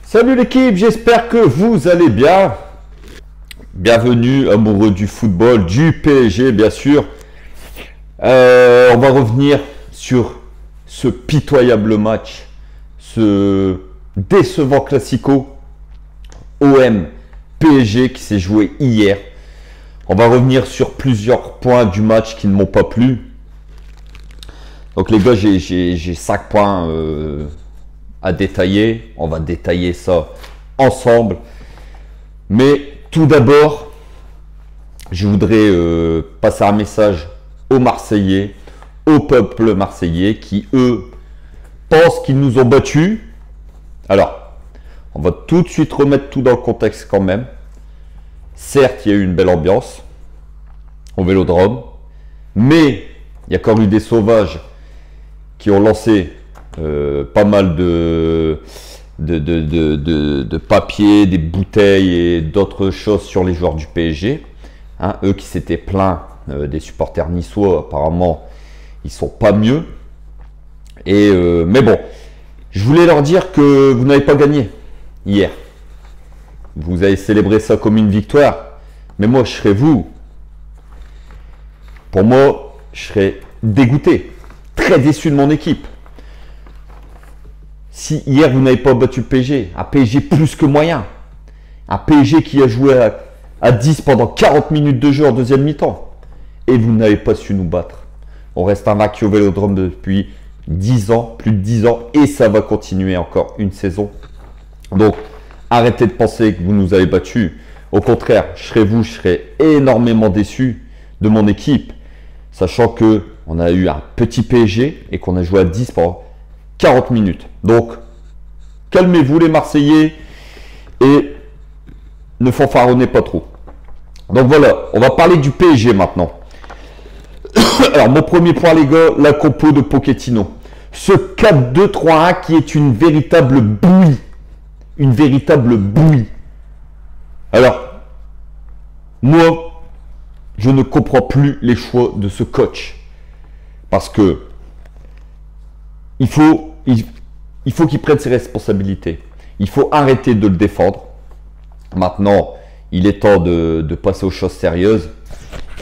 Salut l'équipe, j'espère que vous allez bien. Bienvenue amoureux du football, du PSG bien sûr. On va revenir sur ce pitoyable match, ce décevant classico OM PSG qui s'est joué hier. On va revenir sur plusieurs points du match qui ne m'ont pas plu. Donc les gars, j'ai 5 points à détailler. On va détailler ça ensemble. Mais tout d'abord, je voudrais passer un message aux Marseillais, au peuple marseillais qui, eux, pensent qu'ils nous ont battus. Alors, on va tout de suite remettre tout dans le contexte quand même. Certes, il y a eu une belle ambiance au Vélodrome, mais il y a encore eu des sauvages qui ont lancé pas mal de papier, des bouteilles et d'autres choses sur les joueurs du PSG. Hein, eux qui s'étaient plaints des supporters niçois, apparemment, ils sont pas mieux. Mais bon, je voulais leur dire que vous n'avez pas gagné hier. Vous avez célébré ça comme une victoire. Mais moi, je serais vous. Pour moi, je serais dégoûté, très déçu de mon équipe. Si hier, vous n'avez pas battu le PSG, un PSG plus que moyen, un PSG qui a joué à 10 pendant 40 minutes de jeu en deuxième mi-temps, et vous n'avez pas su nous battre. On reste invaincu au Vélodrome depuis 10 ans, plus de 10 ans, et ça va continuer encore une saison. Donc, arrêtez de penser que vous nous avez battus. Au contraire, je serais énormément déçu de mon équipe, sachant que on a eu un petit PSG et qu'on a joué à 10 pendant 40 minutes. Donc, calmez-vous les Marseillais et ne fanfaronnez pas trop. Donc voilà, on va parler du PSG maintenant. Alors, mon premier point les gars, la compo de Pochettino. Ce 4-2-3-1 qui est une véritable bouillie. Une véritable bouillie. Alors, moi, je ne comprends plus les choix de ce coach. Parce que il faut qu'il prenne ses responsabilités. Il faut arrêter de le défendre. Maintenant, il est temps de passer aux choses sérieuses.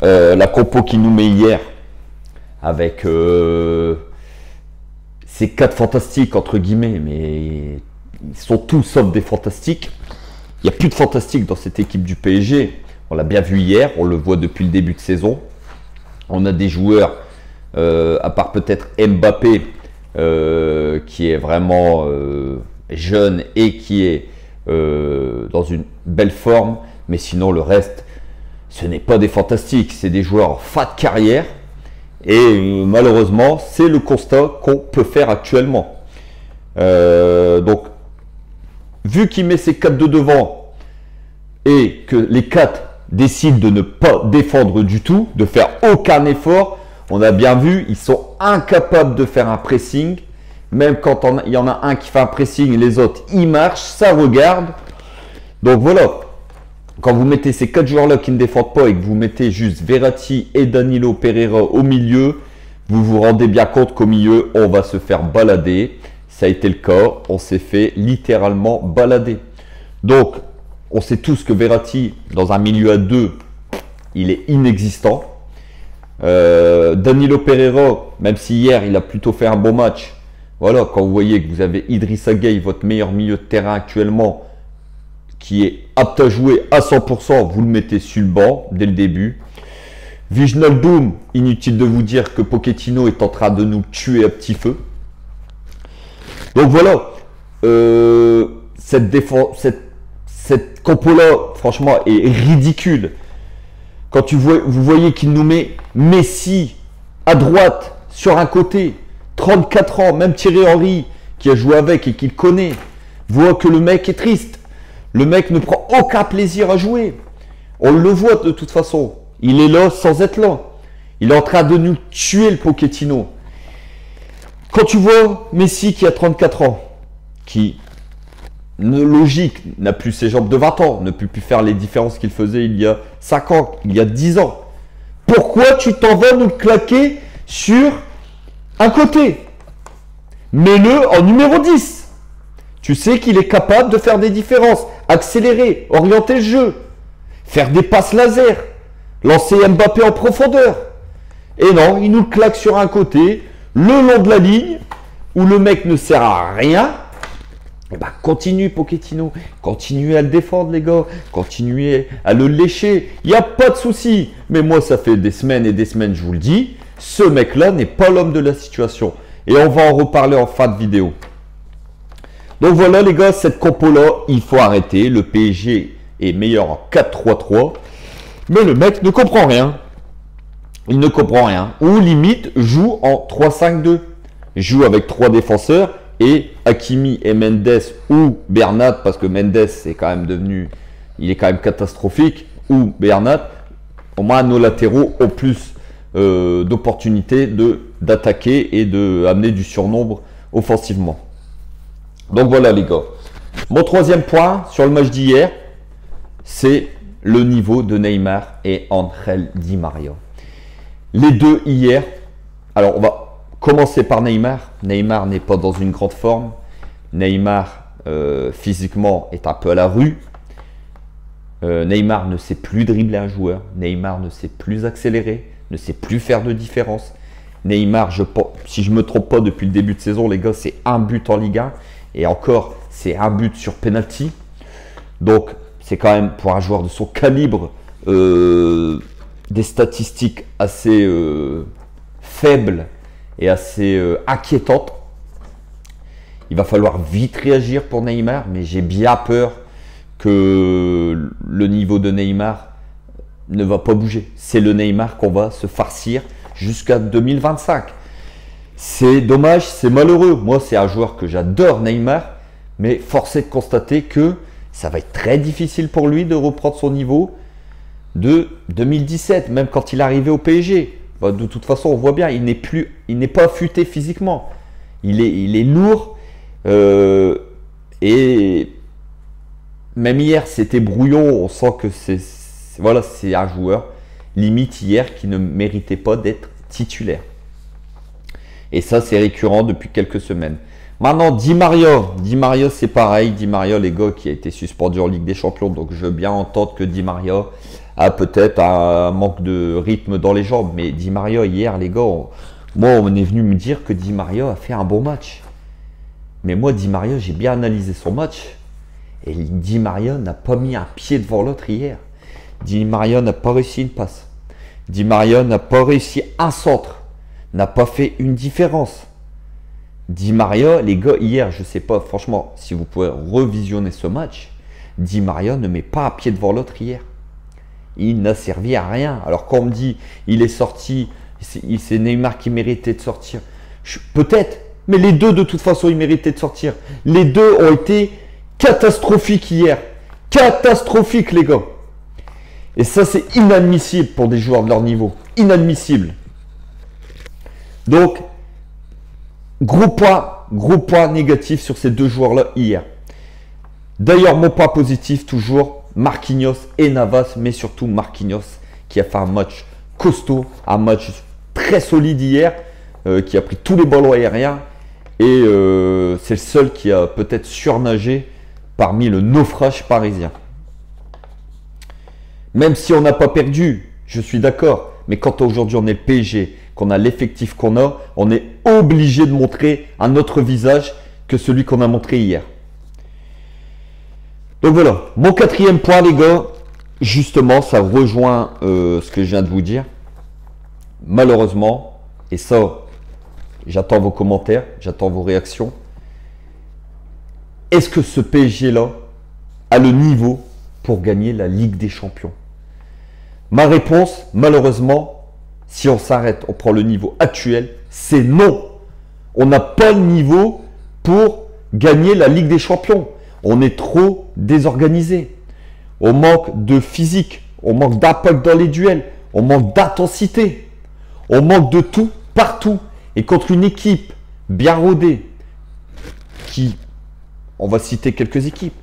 La compo qu'il nous met hier, avec ces 4 fantastiques, entre guillemets, mais ils sont tous sauf des fantastiques. Il n'y a plus de fantastiques dans cette équipe du PSG. On l'a bien vu hier, on le voit depuis le début de saison. On a des joueurs, à part peut-être Mbappé, qui est vraiment jeune et qui est dans une belle forme. Mais sinon, le reste, ce n'est pas des fantastiques. C'est des joueurs en fin de carrière. Et malheureusement, c'est le constat qu'on peut faire actuellement. Donc, vu qu'il met ses 4 de devant et que les 4 décident de ne pas défendre du tout, de faire aucun effort, on a bien vu, ils sont incapables de faire un pressing. Même quand il y en a un qui fait un pressing et les autres, ils marchent, ça regarde. Donc voilà, quand vous mettez ces 4 joueurs-là qui ne défendent pas et que vous mettez juste Verratti et Danilo Pereira au milieu, vous vous rendez bien compte qu'au milieu, on va se faire balader. Ça a été le cas, on s'est fait littéralement balader. Donc, on sait tous que Verratti, dans un milieu à 2, il est inexistant. Danilo Pereira, même si hier, il a plutôt fait un bon match. Voilà, quand vous voyez que vous avez Idrissa Gueye, votre meilleur milieu de terrain actuellement, qui est apte à jouer à 100%, vous le mettez sur le banc dès le début. Wijnaldum, inutile de vous dire que Pochettino est en train de nous tuer à petit feu. Donc voilà, cette compo-là, franchement, est ridicule. Quand vous voyez qu'il nous met Messi à droite, sur un côté, 34 ans, même Thierry Henry, qui a joué avec et qui le connaît, voit que le mec est triste. Le mec ne prend aucun plaisir à jouer. On le voit de toute façon. Il est là sans être là. Il est en train de nous tuer le Pochettino. Quand tu vois Messi qui a 34 ans, qui, logique, n'a plus ses jambes de 20 ans, ne peut plus faire les différences qu'il faisait il y a 5 ans, il y a 10 ans. Pourquoi tu t'en vas nous claquer sur un côté? Mets-le en numéro 10. Tu sais qu'il est capable de faire des différences, accélérer, orienter le jeu, faire des passes laser, lancer Mbappé en profondeur. Et non, il nous le claque sur un côté, le long de la ligne, où le mec ne sert à rien. Et bah, continue Pochettino, continuez à le défendre les gars, continuez à le lécher, il n'y a pas de souci. Mais moi ça fait des semaines et des semaines, je vous le dis, ce mec-là n'est pas l'homme de la situation. Et on va en reparler en fin de vidéo. Donc voilà les gars, cette compo-là, il faut arrêter. Le PSG est meilleur en 4-3-3, mais le mec ne comprend rien. Il ne comprend rien. Ou limite joue en 3-5-2. Joue avec 3 défenseurs. Et Hakimi et Mendes ou Bernat, parce que Mendes est quand même devenu, il est quand même catastrophique, ou Bernat, au moins nos latéraux ont plus d'opportunités d'attaquer et d'amener du surnombre offensivement. Donc voilà les gars. Mon troisième point sur le match d'hier, c'est le niveau de Neymar et Angel Di Maria. Les deux hier, alors on va commencer par Neymar. Neymar n'est pas dans une grande forme. Neymar, physiquement, est un peu à la rue. Neymar ne sait plus dribbler un joueur. Neymar ne sait plus accélérer, ne sait plus faire de différence. Neymar, si je ne me trompe pas, depuis le début de saison, les gars, c'est un but en Ligue 1. Et encore, c'est un but sur penalty. Donc, c'est quand même, pour un joueur de son calibre, des statistiques assez faibles et assez inquiétante. Il va falloir vite réagir pour Neymar, mais j'ai bien peur que le niveau de Neymar ne va pas bouger. C'est le Neymar qu'on va se farcir jusqu'à 2025. C'est dommage, c'est malheureux. Moi, c'est un joueur que j'adore, Neymar, mais force est de constater que ça va être très difficile pour lui de reprendre son niveau de 2017, même quand il est arrivé au PSG. De toute façon, on voit bien, il n'est pas affûté physiquement. Il est lourd. Et même hier, c'était brouillon. On sent que c'est un joueur, limite hier, qui ne méritait pas d'être titulaire. Et ça, c'est récurrent depuis quelques semaines. Maintenant, Di Maria, c'est pareil. Di Maria, les gars, qui a été suspendu en Ligue des Champions. Donc, je veux bien entendre que Di Maria a peut-être un manque de rythme dans les jambes. Mais Di Maria, hier, les gars, moi, on est venu me dire que Di Maria a fait un bon match. Mais moi, Di Maria, j'ai bien analysé son match. Et Di Maria n'a pas mis un pied devant l'autre hier. Di Maria n'a pas réussi une passe. Di Maria n'a pas réussi un centre. N'a pas fait une différence. Di Maria, les gars, hier, je ne sais pas, franchement, si vous pouvez revisionner ce match, Di Maria ne met pas un pied devant l'autre hier. Il n'a servi à rien. Alors quand on me dit, il est sorti, c'est Neymar qui méritait de sortir. Peut-être, mais les deux, de toute façon, ils méritaient de sortir. Les deux ont été catastrophiques hier. Catastrophiques, les gars. Et ça, c'est inadmissible pour des joueurs de leur niveau. Inadmissible. Donc, gros point négatif sur ces deux joueurs-là hier. D'ailleurs, mon point positif, toujours, Marquinhos et Navas, mais surtout Marquinhos, qui a fait un match costaud, un match très solide hier, qui a pris tous les ballons aériens. Et c'est le seul qui a peut-être surnagé parmi le naufrage parisien. Même si on n'a pas perdu, je suis d'accord, mais quand aujourd'hui on est le PSG, qu'on a l'effectif qu'on a, on est obligé de montrer un autre visage que celui qu'on a montré hier. Donc voilà, mon quatrième point les gars, justement ça rejoint ce que je viens de vous dire. Malheureusement, et ça j'attends vos commentaires, j'attends vos réactions. Est-ce que ce PSG là a le niveau pour gagner la Ligue des Champions? Ma réponse, malheureusement, si on s'arrête, on prend le niveau actuel, c'est non. On n'a pas le niveau pour gagner la Ligue des Champions. On est trop désorganisé. On manque de physique, on manque d'impact dans les duels, on manque d'intensité. On manque de tout, partout. Et contre une équipe bien rodée, qui, on va citer quelques équipes,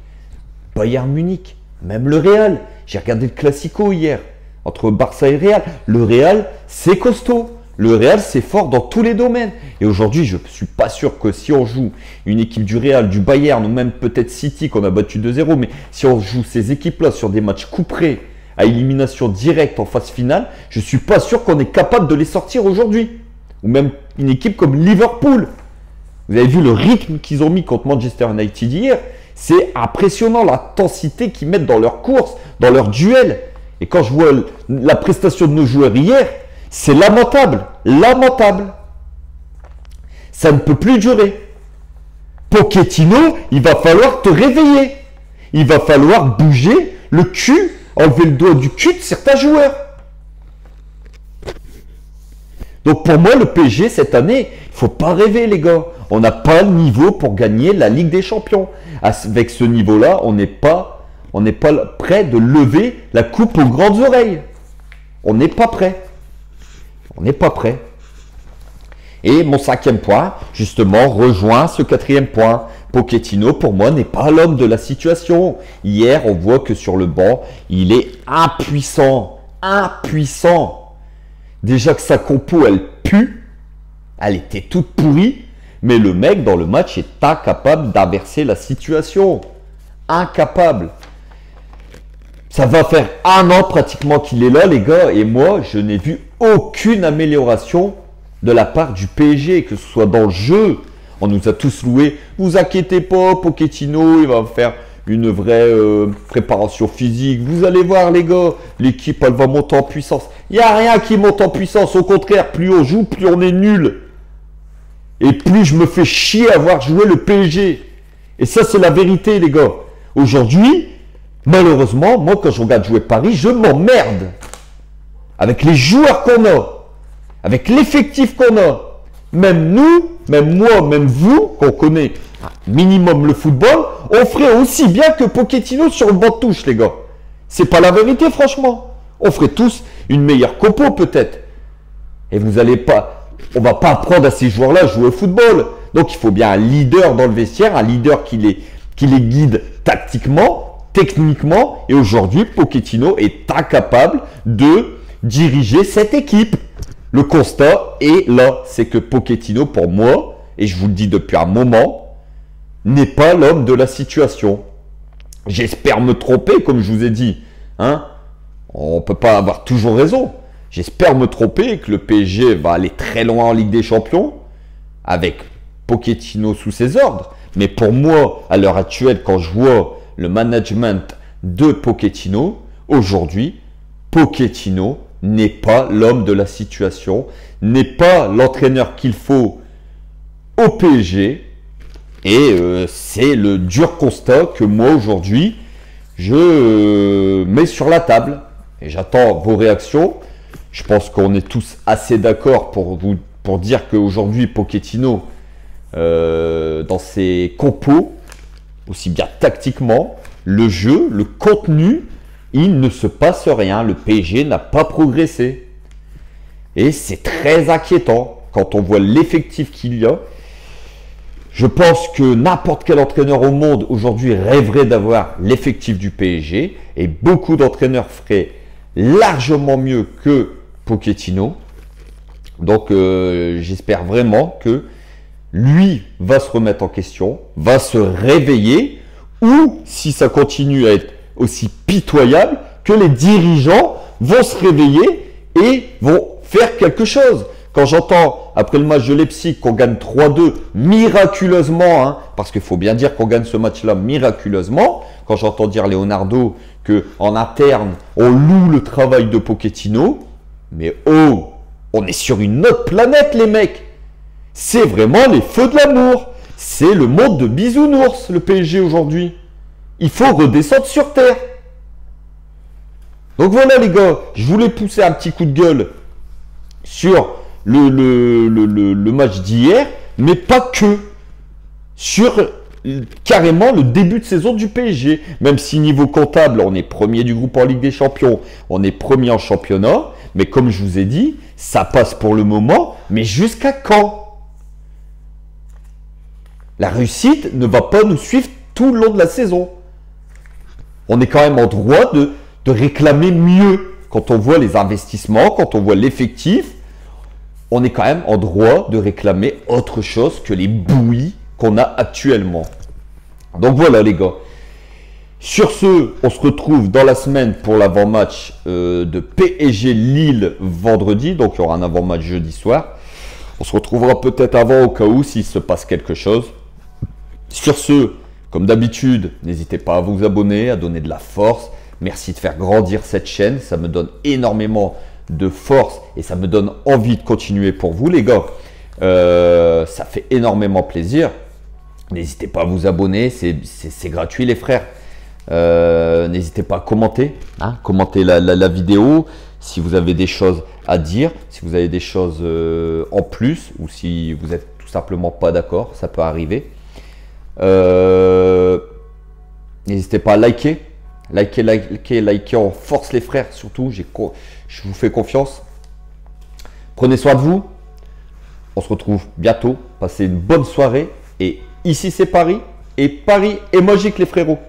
Bayern Munich, même le Real. J'ai regardé le Classico hier, entre Barça et Real. Le Real, c'est costaud. Le Real, c'est fort dans tous les domaines. Et aujourd'hui, je ne suis pas sûr que si on joue une équipe du Real, du Bayern, ou même peut-être City qu'on a battu 2-0, mais si on joue ces équipes-là sur des matchs couperés, à élimination directe en phase finale, je ne suis pas sûr qu'on est capable de les sortir aujourd'hui. Ou même une équipe comme Liverpool. Vous avez vu le rythme qu'ils ont mis contre Manchester United hier. C'est impressionnant l'intensité qu'ils mettent dans leurs courses, dans leurs duels. Et quand je vois la prestation de nos joueurs hier, c'est lamentable. Lamentable. Ça ne peut plus durer. Pochettino, il va falloir te réveiller. Il va falloir bouger le cul, enlever le doigt du cul de certains joueurs. Donc pour moi, le PSG, cette année, il ne faut pas rêver, les gars. On n'a pas le niveau pour gagner la Ligue des Champions. Avec ce niveau-là, on n'est pas prêt de lever la coupe aux grandes oreilles. On n'est pas prêt. On n'est pas prêt. Et mon 5e point, justement, rejoint ce 4e point. Pochettino, pour moi, n'est pas l'homme de la situation. Hier, on voit que sur le banc, il est impuissant. Impuissant. Déjà que sa compo, elle pue. Elle était toute pourrie. Mais le mec, dans le match, est incapable d'inverser la situation. Incapable. Ça va faire 1 an pratiquement qu'il est là, les gars. Et moi, je n'ai vu aucune amélioration de la part du PSG, que ce soit dans le jeu. On nous a tous loué. Vous inquiétez pas, Pochettino, il va faire une vraie préparation physique. Vous allez voir, les gars, l'équipe, elle va monter en puissance. Il n'y a rien qui monte en puissance. Au contraire, plus on joue, plus on est nul. Et plus je me fais chier à voir jouer le PSG. Et ça, c'est la vérité, les gars. Aujourd'hui, malheureusement, moi, quand je regarde jouer Paris, je m'emmerde. Avec les joueurs qu'on a. Avec l'effectif qu'on a. Même nous, même moi, même vous, qu'on connaît minimum le football, on ferait aussi bien que Pochettino sur le banc de touche, les gars. C'est pas la vérité, franchement. On ferait tous une meilleure compo, peut-être. Et vous allez pas... On ne va pas apprendre à ces joueurs-là à jouer au football. Donc, il faut bien un leader dans le vestiaire, un leader qui les guide tactiquement, techniquement. Et aujourd'hui, Pochettino est incapable de diriger cette équipe. Le constat est là. C'est que Pochettino, pour moi, et je vous le dis depuis un moment, n'est pas l'homme de la situation. J'espère me tromper, comme je vous ai dit. Hein, on ne peut pas avoir toujours raison. J'espère me tromper et que le PSG va aller très loin en Ligue des Champions avec Pochettino sous ses ordres. Mais pour moi, à l'heure actuelle, quand je vois le management de Pochettino, aujourd'hui, Pochettino n'est pas l'homme de la situation, n'est pas l'entraîneur qu'il faut au PSG. Et c'est le dur constat que moi, aujourd'hui, je mets sur la table. Et j'attends vos réactions. Je pense qu'on est tous assez d'accord pour dire qu'aujourd'hui, Pochettino, dans ses compos, aussi bien tactiquement, le jeu, le contenu, il ne se passe rien. Le PSG n'a pas progressé. Et c'est très inquiétant quand on voit l'effectif qu'il y a. Je pense que n'importe quel entraîneur au monde aujourd'hui rêverait d'avoir l'effectif du PSG. Et beaucoup d'entraîneurs feraient largement mieux que Pochettino. Donc j'espère vraiment que lui va se remettre en question, va se réveiller, ou si ça continue à être aussi pitoyable, que les dirigeants vont se réveiller et vont faire quelque chose. Quand j'entends, après le match de Leipzig, qu'on gagne 3-2 miraculeusement, hein, parce qu'il faut bien dire qu'on gagne ce match-là miraculeusement, quand j'entends dire Leonardo qu'en interne, on loue le travail de Pochettino, mais oh, on est sur une autre planète, les mecs. C'est vraiment les feux de l'amour. C'est le monde de bisounours, le PSG aujourd'hui. Il faut redescendre sur terre. Donc voilà, les gars, je voulais pousser un petit coup de gueule sur le match d'hier, mais pas que. Sur carrément le début de saison du PSG. Même si niveau comptable, on est premier du groupe en Ligue des Champions, on est premier en championnat, mais comme je vous ai dit, ça passe pour le moment, mais jusqu'à quand? La réussite ne va pas nous suivre tout le long de la saison. On est quand même en droit de réclamer mieux quand on voit les investissements, quand on voit l'effectif. on est quand même en droit de réclamer autre chose que les bouillies qu'on a actuellement. Donc voilà les gars. Sur ce, on se retrouve dans la semaine pour l'avant-match de PSG Lille vendredi. Donc il y aura un avant-match jeudi soir. On se retrouvera peut-être avant au cas où s'il se passe quelque chose. Sur ce, comme d'habitude, n'hésitez pas à vous abonner, à donner de la force. Merci de faire grandir cette chaîne. Ça me donne énormément de force et ça me donne envie de continuer pour vous les gars. Ça fait énormément plaisir. N'hésitez pas à vous abonner, c'est gratuit les frères. N'hésitez pas à commenter, hein, commenter la vidéo si vous avez des choses à dire, si vous avez des choses en plus ou si vous êtes tout simplement pas d'accord, ça peut arriver. N'hésitez pas à liker, on force les frères surtout, je vous fais confiance. Prenez soin de vous, on se retrouve bientôt, passez une bonne soirée et ici c'est Paris et Paris est magique les frérots.